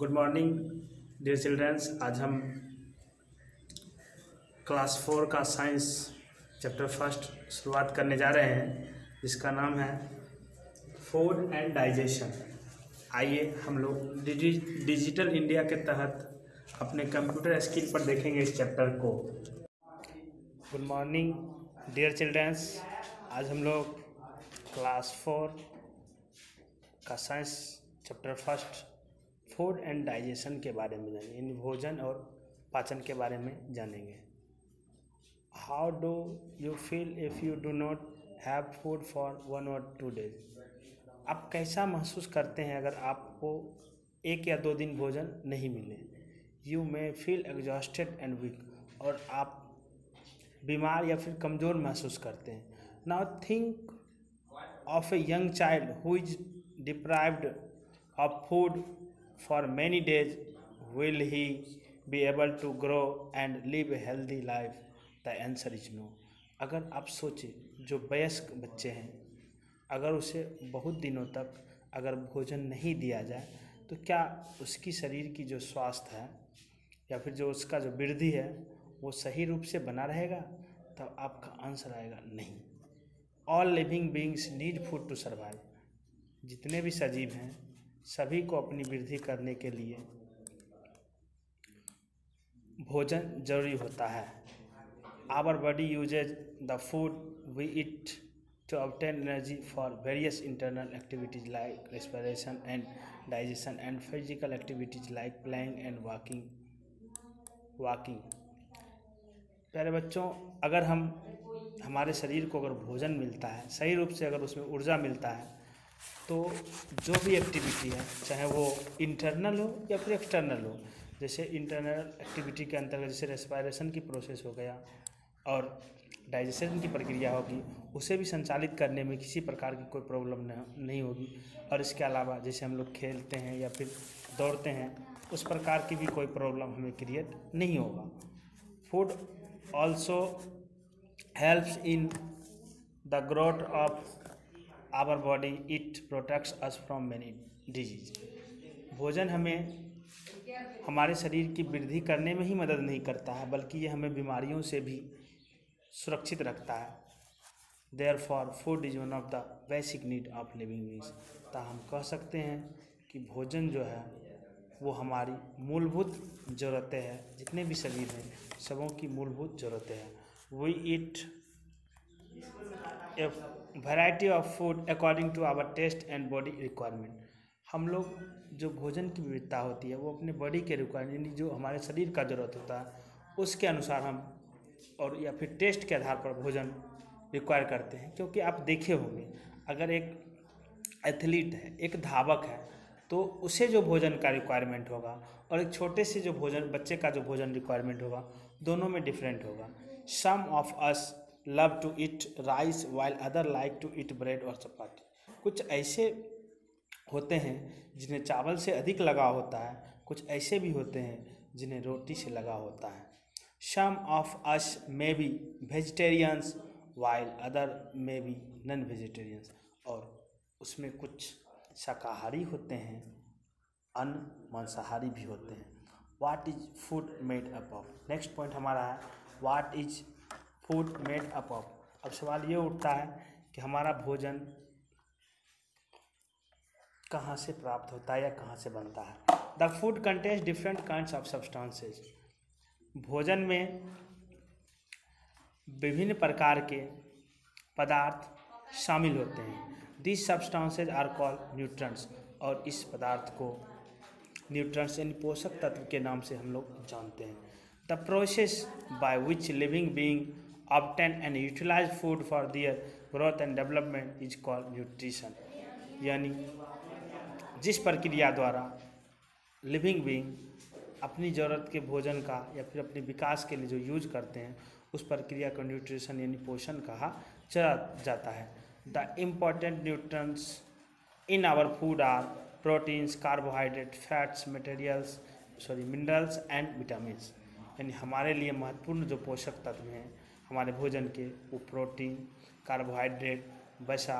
Good morning dear childrens. आज हम class 4 का साइंस चैप्टर फर्स्ट शुरुआत करने जा रहे हैं, जिसका नाम है फूड एंड डाइजेशन। आइए हम लोग डिजिटल इंडिया के तहत अपने कंप्यूटर स्क्रीन पर देखेंगे इस चैप्टर को। Good morning dear childrens. आज हम लोग क्लास 4 का science chapter first food and digestion के बारे में जानेंगे, यानी भोजन और पाचन के बारे में जानेंगे। How do you feel if you do not have food for 1 or 2 days? आप कैसा महसूस करते हैं अगर आपको 1 या 2 दिन भोजन नहीं मिले? You may feel exhausted and weak, और आप बीमार या फिर कमज़ोर महसूस करते हैं। Now think of a young child who is deprived of food for many days. Will he be able to grow and live a healthy life? The answer is no. अगर आप सोचें, जो वयस्क बच्चे हैं, अगर उसे बहुत दिनों तक अगर भोजन नहीं दिया जाए तो क्या उसकी शरीर की जो स्वास्थ्य है या फिर जो उसका जो वृद्धि है वो सही रूप से बना रहेगा? तब आपका आंसर आएगा नहीं। All living beings need food to survive. जितने भी सजीव हैं सभी को अपनी वृद्धि करने के लिए भोजन जरूरी होता है। Our body uses the food we eat to obtain energy for various internal activities like respiration and digestion and physical activities like playing and walking. प्यारे बच्चों, अगर हमारे शरीर को अगर भोजन मिलता है, सही रूप से अगर उसमें ऊर्जा मिलता है, तो जो भी एक्टिविटी है, चाहे वो इंटरनल हो या फिर एक्सटर्नल हो, जैसे इंटरनल एक्टिविटी के अंतर्गत जैसे रेस्पिरेशन की प्रोसेस हो गया और डाइजेशन की प्रक्रिया होगी, उसे भी संचालित करने में किसी प्रकार की कोई प्रॉब्लम नहीं होगी। और इसके अलावा जैसे हम लोग खेलते हैं या फिर दौड़ते हैं, उस प्रकार की भी कोई प्रॉब्लम हमें क्रिएट नहीं होगा। Food also helps in the growth of our body, it protects us from many disease. भोजन हमें हमारे शरीर की वृद्धि करने में ही मदद नहीं करता है, बल्कि ये हमें बीमारियों से भी सुरक्षित रखता है। Therefore food is one of the basic need of living beings. तो हम कह सकते हैं कि भोजन जो है वो हमारी मूलभूत ज़रूरतें हैं। जितने भी शरीर हैं सबों की मूलभूत ज़रूरतें हैं। We eat a variety of food according to our taste and body requirement. हम लोग जो भोजन की विविधता होती है वो अपने बॉडी के रिक्वायरमेंट, यानी जो हमारे शरीर का ज़रूरत होता है उसके अनुसार हम और या फिर टेस्ट के आधार पर भोजन रिक्वायर करते हैं। क्योंकि आप देखे होंगे, अगर एक एथलीट है, एक धावक है, तो उसे जो भोजन का रिक्वायरमेंट होगा और एक छोटे से जो बच्चे का जो भोजन रिक्वायरमेंट होगा, दोनों में डिफरेंट होगा। Some of us love to eat rice while other like to eat bread और चपाती। कुछ ऐसे होते हैं जिन्हें चावल से अधिक लगाव होता है, कुछ ऐसे भी होते हैं जिन्हें रोटी से लगाव होता है। Some of us may be vegetarians while other may be non vegetarians. और उसमें कुछ शाकाहारी होते हैं, अन्य मांसाहारी भी होते हैं। What is food made up of? Next point हमारा है what is food made up of. अब सवाल ये उठता है कि हमारा भोजन कहाँ से प्राप्त होता है या कहाँ से बनता है। The food contains different kinds of substances. भोजन में विभिन्न प्रकार के पदार्थ शामिल होते हैं। This substances are called nutrients, और इस पदार्थ को न्यूट्रिएंट्स यानी पोषक तत्व के नाम से हम लोग जानते हैं। The process by which living being obtain and utilize food for their growth and development is called nutrition। यानी जिस प्रक्रिया द्वारा लिविंग बीइंग अपनी ज़रूरत के भोजन का या फिर अपने विकास के लिए जो यूज करते हैं, उस प्रक्रिया को न्यूट्रिशन यानी पोषण कहा जाता है। The important nutrients in our food are proteins, carbohydrate, fats, minerals and vitamins. यानी हमारे लिए महत्वपूर्ण जो पोषक तत्व हैं हमारे भोजन के, वो प्रोटीन, कार्बोहाइड्रेट, वसा,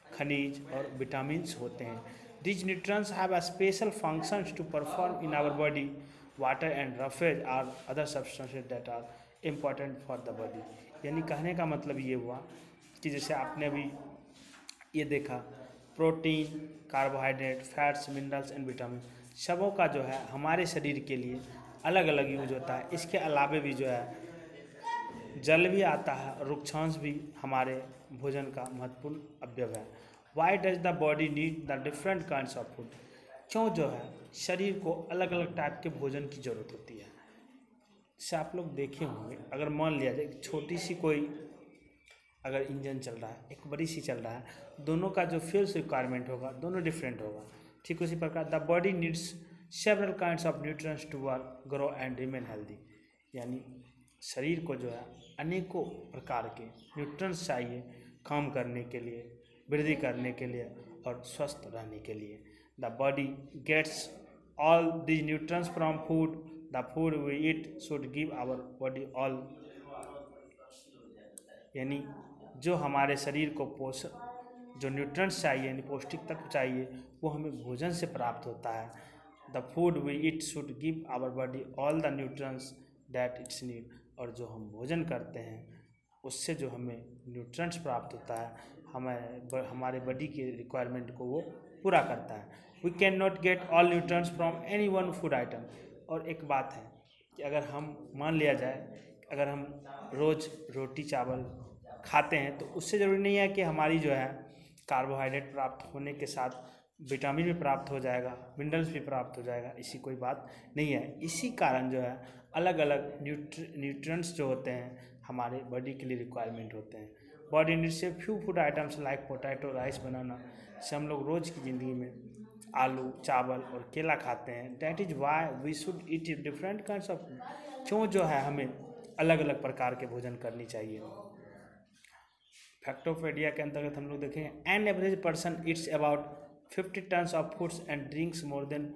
खनिज और विटामिन्स होते हैं। These nutrients have a special functions to perform in our body. Water and roughage are other substances that are important for the body. यानी कहने का मतलब ये हुआ कि जैसे आपने अभी ये देखा, protein, carbohydrate, fats, minerals and vitamin सबों का जो है हमारे शरीर के लिए अलग अलग यूज होता है। इसके अलावे भी जो है जल भी आता है, रुक्षांश भी हमारे भोजन का महत्वपूर्ण अवयव है। Why does the body need the different kinds of food? क्यों जो है शरीर को अलग अलग टाइप के भोजन की ज़रूरत होती है। जैसे आप लोग देखे होंगे, अगर मान लिया जाए एक छोटी सी कोई अगर इंजन चल रहा है, एक बड़ी सी चल रहा है, दोनों का जो फ्यूल्स रिक्वायरमेंट होगा दोनों डिफरेंट होगा। ठीक उसी प्रकार the body needs several kinds of nutrients to work, grow and remain healthy. यानी शरीर को जो है अनेकों प्रकार के न्यूट्रिएंट्स चाहिए काम करने के लिए, वृद्धि करने के लिए और स्वस्थ रहने के लिए। The body gets all these nutrients from food. The food we eat should give our body all, यानी जो हमारे शरीर को जो न्यूट्रिएंट्स चाहिए यानी पौष्टिक तत्व चाहिए वो हमें भोजन से प्राप्त होता है। The food we eat should give our body all the nutrients that its need. और जो हम भोजन करते हैं उससे जो हमें न्यूट्रिएंट्स प्राप्त होता है हमारे बॉडी के रिक्वायरमेंट को वो पूरा करता है। We can not get all nutrients from any one food item. और एक बात है कि अगर हम मान लिया जाए अगर हम रोज़ रोटी चावल खाते हैं तो उससे ज़रूरी नहीं है कि हमारी जो है कार्बोहाइड्रेट प्राप्त होने के साथ विटामिन भी प्राप्त हो जाएगा, मिनरल्स भी प्राप्त हो जाएगा, इसी कोई बात नहीं है। इसी कारण जो है अलग अलग न्यूट्रिएंट्स जो होते हैं हमारे बॉडी के लिए रिक्वायरमेंट होते हैं। Body needs a few food items like potato, rice, banana. से हम लोग रोज़ की ज़िंदगी में आलू, चावल और केला खाते हैं। That is why we should eat different kinds of. क्यों जो है हमें अलग अलग प्रकार के भोजन करनी चाहिए। फैक्टोपेडिया के अंतर्गत हम लोग देखेंगे an average person it's about 50 tons of foods and drinks more than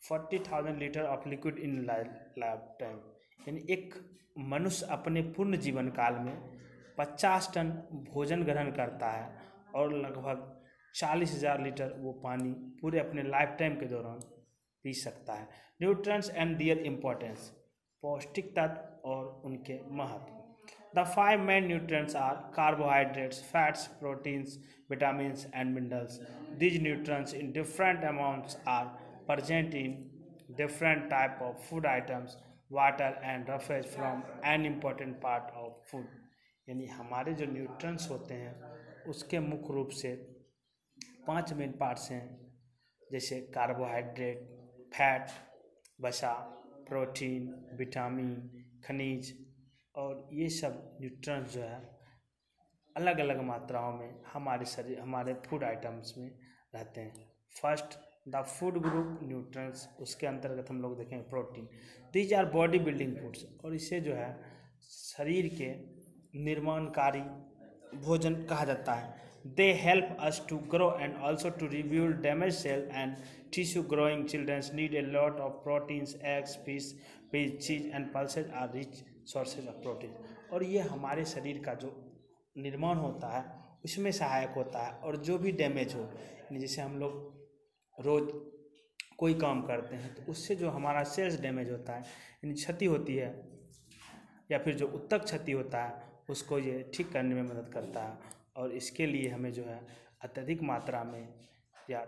40,000 litre of liquid in life time. यानी एक मनुष्य अपने पूर्ण जीवन काल में 50 टन भोजन ग्रहण करता है और लगभग 40,000 लीटर वो पानी पूरे अपने लाइफ टाइम के दौरान पी सकता है। न्यूट्रिएंट्स एंड देयर इम्पोर्टेंस, पौष्टिक तत्व और उनके महत्व। The 5 main nutrients are carbohydrates, fats, proteins, vitamins and minerals. These nutrients in different amounts are present in different type of food items. Water and roughage from an important part of food. यानी हमारे जो nutrients होते हैं उसके मुख्य रूप से 5 main parts हैं, जैसे कार्बोहाइड्रेट, फैट, वसा, प्रोटीन, विटामिन, खनिज। और ये सब न्यूट्रिएंट्स जो है अलग अलग मात्राओं में हमारे फूड आइटम्स में रहते हैं। First the food group nutrients, उसके अंतर्गत हम लोग देखेंगे protein. These our body building foods, और इसे जो है शरीर के निर्माणकारी भोजन कहा जाता है। They help us to grow and also to rebuild damage cell and tissue. Growing childrens need a lot of proteins, eggs, fish, cheese and pulses are rich sources of protein. और ये हमारे शरीर का जो निर्माण होता है उसमें सहायक होता है। और जो भी डैमेज हो, जैसे हम लोग रोज कोई काम करते हैं तो उससे जो हमारा सेल्स डैमेज होता है यानी क्षति होती है या फिर जो उत्तक क्षति होता है उसको ये ठीक करने में मदद करता है। और इसके लिए हमें जो है अत्यधिक मात्रा में या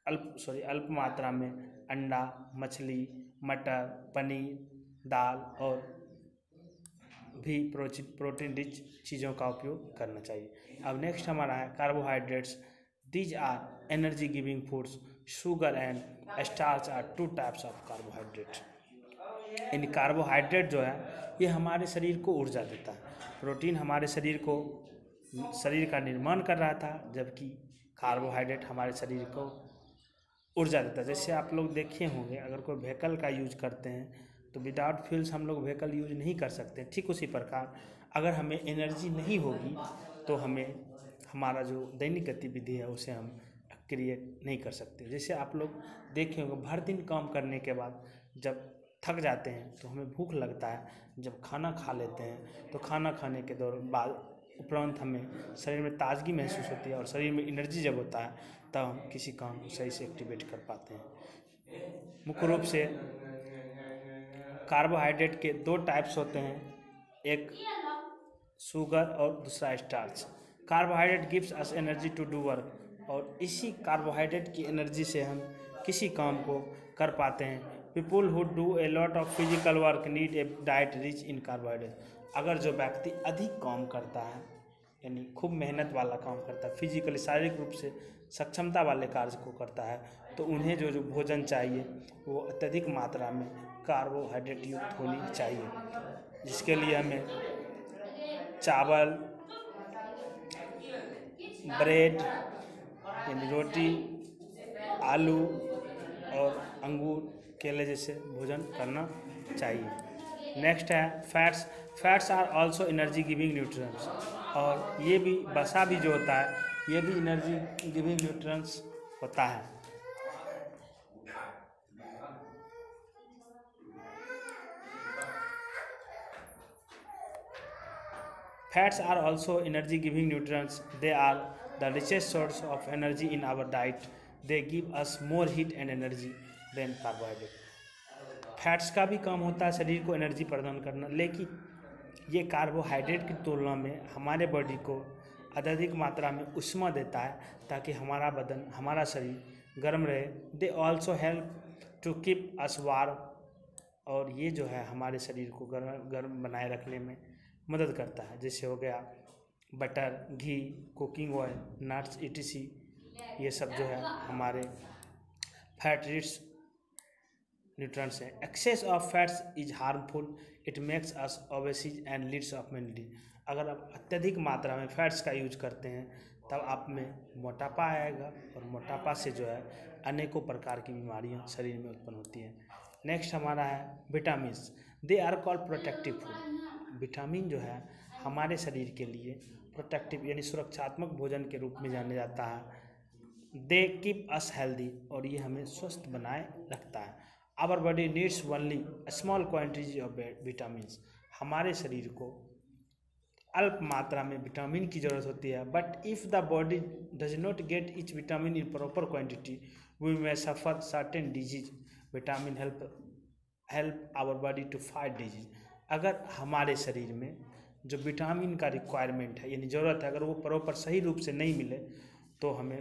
अल्प मात्रा में अंडा, मछली, मटर, पनीर, दाल और भी प्रोटीन रिच चीज़ों का उपयोग करना चाहिए। अब नेक्स्ट हमारा है carbohydrates. These are energy giving foods. Sugar and starch are 2 types of carbohydrate. इन कार्बोहाइड्रेट जो है ये हमारे शरीर को ऊर्जा देता है। प्रोटीन हमारे शरीर का निर्माण कर रहा था, जबकि कार्बोहाइड्रेट हमारे शरीर को ऊर्जा देता है। जैसे आप लोग देखे होंगे अगर कोई व्हीकल का यूज करते हैं तो विदाउट फ्यूल्स हम लोग व्हीकल यूज नहीं कर सकते। ठीक उसी प्रकार अगर हमें एनर्जी नहीं होगी तो हमारा जो दैनिक गतिविधि है उसे हम क्रिएट नहीं कर सकते। जैसे आप लोग देखे होंगे भर दिन काम करने के बाद जब थक जाते हैं तो हमें भूख लगता है। जब खाना खा लेते हैं तो खाना खाने के उपरांत हमें शरीर में ताजगी महसूस होती है और शरीर में एनर्जी जब होता है तब हम किसी काम को सही से एक्टिवेट कर पाते हैं। मुख्य रूप से कार्बोहाइड्रेट के 2 टाइप्स होते हैं, एक शुगर और दूसरा starch. Carbohydrate gives us energy to do work, और इसी कार्बोहाइड्रेट की एनर्जी से हम किसी काम को कर पाते हैं। People who do a lot of physical work need a diet rich in carbohydrate. अगर जो व्यक्ति अधिक काम करता है, यानी खूब मेहनत वाला काम करता है, फिजिकली शारीरिक रूप से सक्षमता वाले कार्य को करता है, तो उन्हें जो भोजन चाहिए वो अत्यधिक मात्रा में कार्बोहाइड्रेट युक्त होनी चाहिए, जिसके लिए हमें चावल, ब्रेड यानी रोटी, आलू और अंगूर, केले जैसे भोजन करना चाहिए। नेक्स्ट है fats. Fats are also energy giving nutrients, और ये भी वसा भी जो होता है ये भी एनर्जी गिविंग न्यूट्रिएंट्स होता है। Fats are also energy giving nutrients. They are the richest source of energy in our diet. They give us more heat and energy than carbohydrate. Fats का भी काम होता है शरीर को एनर्जी प्रदान करना, लेकिन ये कार्बोहाइड्रेट की तुलना में हमारे बॉडी को अत्यधिक मात्रा में ऊष्मा देता है, ताकि हमारा बदन, हमारा शरीर गर्म रहे। They also help to keep us warm, और ये जो है हमारे शरीर को गर्म बनाए रखने में मदद करता है। जैसे हो गया butter, ghee, cooking oil, nuts etc, ये सब जो है हमारे फैट रिच न्यूट्रिएंट्स हैं। Excess of fats is harmful, it makes us obese and leads of mainly. अगर आप अत्यधिक मात्रा में फैट्स का यूज करते हैं तब आप में मोटापा आएगा, और मोटापा से जो है अनेकों प्रकार की बीमारियां शरीर में उत्पन्न होती हैं। नेक्स्ट हमारा है vitamin. They are called protective food. Vitamin जो है हमारे शरीर के लिए प्रोटेक्टिव यानी सुरक्षात्मक भोजन के रूप में जाना जाता है। दे कीप अस हेल्दी, और ये हमें स्वस्थ बनाए रखता है। Our body needs only small quantities of vitamins. हमारे शरीर को अल्प मात्रा में विटामिन की जरूरत होती है, but if the body does not get each vitamin in proper quantity we may suffer certain disease. Vitamin help our body to fight disease. अगर हमारे शरीर में जो विटामिन का रिक्वायरमेंट है यानी ज़रूरत है, अगर वो प्रॉपर सही रूप से नहीं मिले तो हमें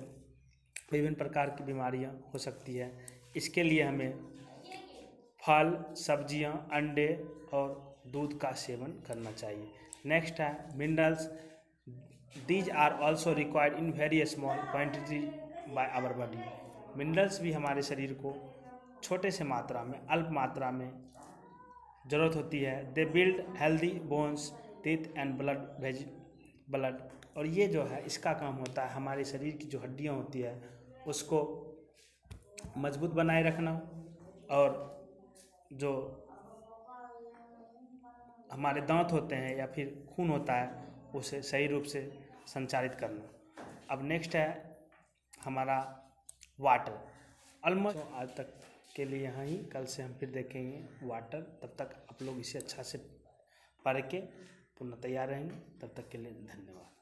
विभिन्न प्रकार की बीमारियां हो सकती है। इसके लिए हमें फल, सब्जियां, अंडे और दूध का सेवन करना चाहिए। नेक्स्ट है minerals. These are also required in very small quantity by our body. Minerals भी हमारे शरीर को छोटे से मात्रा में, अल्प मात्रा में ज़रूरत होती है। They build healthy bones, teeth and blood. और ये जो है इसका काम होता है हमारे शरीर की जो हड्डियाँ होती है उसको मजबूत बनाए रखना, और जो हमारे दांत होते हैं या फिर खून होता है उसे सही रूप से संचारित करना। अब नेक्स्ट है हमारा वाटर। ऑलमोस्ट आज तक के लिए यहाँ ही, कल से हम फिर देखेंगे वाटर। तब तक आप लोग इसे अच्छा से पढ़ के पुनः तैयार रहेंगे। तब तक के लिए धन्यवाद।